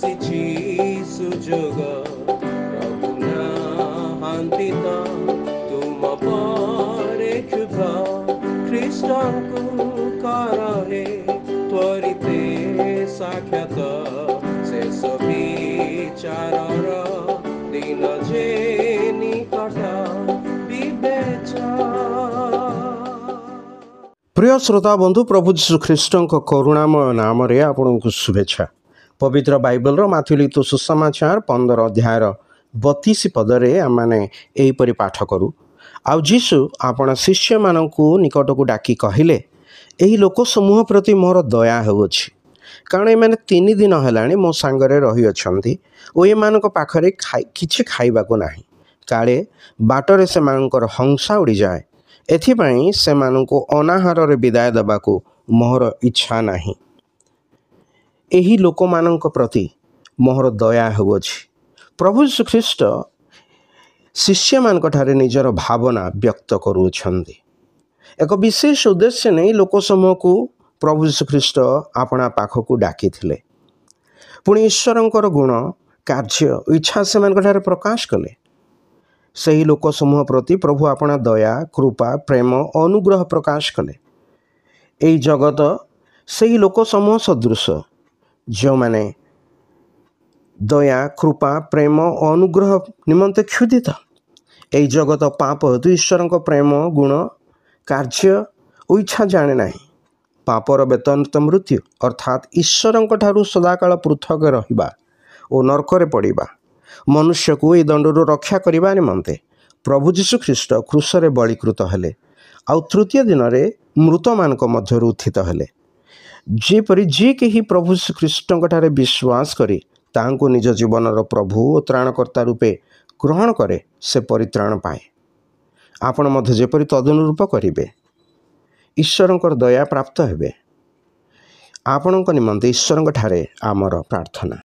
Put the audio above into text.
ଆସିଛି ସୁଯୋଗ ପ୍ରଭୁ ନାହାନ୍ତି ତ ତୁମ ପରେ କ୍ଷୁଧ ଖ୍ରୀଷ୍ଟଙ୍କୁ କର ହେ ତ୍ୱରିତେ ସାକ୍ଷାତ ଶେଷ ବିଚାରର ଦିନ ଯେ ନିକଟ ବିବେଚ। प्रिय श्रोता बंधु प्रभु जीशु ख्रीष्ट करुणामय नाम आपण को शुभेच्छा। पवित्र बाइबल माथ्यू लिखित सुसमाचार 15 अध्यायर 32 पदरे आमने एहीपरि पाठ करूँ। आउ जीशु आपण शिष्य मानू निकट को डाकी कहले एही लोक समूह प्रति मोर दया होउछि, कारण एमाने 3 दिन हेलाणी मो सांगरे रही अछंती ओ एमानक पाखरे किछि खाइबाको नाही, काले बाटरे से मानकर हंसा उड़ी जाए, एथिपाई से मानू अनाहार विदाय देवाको मोहर इच्छा नाही। एही लोक मानक प्रति मोहर दया होउछि। प्रभु यीशु ख्रीष्ट शिष्य मानक ठारे निजर भावना व्यक्त करूछंती। एक विशेष उद्देश्य नहीं लोक समूह को प्रभु यीशु ख्रीष्ट आपणा पाखक डाकी थिले। पुणी ईश्वरंकर गुण कार्य इच्छा से मानक ठारे प्रकाश कले। सही लोक समूह प्रति प्रभु अपना दया कृपा प्रेम अनुग्रह प्रकाश कले। यही जगत सही लोक समूह सदृश जो माने दया कृपा प्रेम अनुग्रह निमंते क्षुदित। यही जगत पाप हेतु ईश्वर प्रेम गुण कार्य और इच्छा जाने ना। पापर वेतन तो मृत्यु, अर्थात ईश्वर सदाकाल पृथक रहिबा और नरकरे पड़िबा। मनुष्य को ये दंडरू रक्षा करने निमंते प्रभु जीशु ख्रीष्ट क्रूसरे बलिकृत हेले आउ तृतीय दिन में मृत मानक मध्यरु उत्थित हेले। जेपरि जे कहीं प्रभु श्री ख्रीष्ट विश्वास करी तांको निज जीवनर प्रभु और त्राणकर्ता रूपे ग्रहण करे से परित्राण पाए। आपण मध्य जेपरि तदनुरूप करिवे ईश्वरंकर दया प्राप्त हेबे। आपणक निमंते ईश्वरंक ठारे आमर प्रार्थना।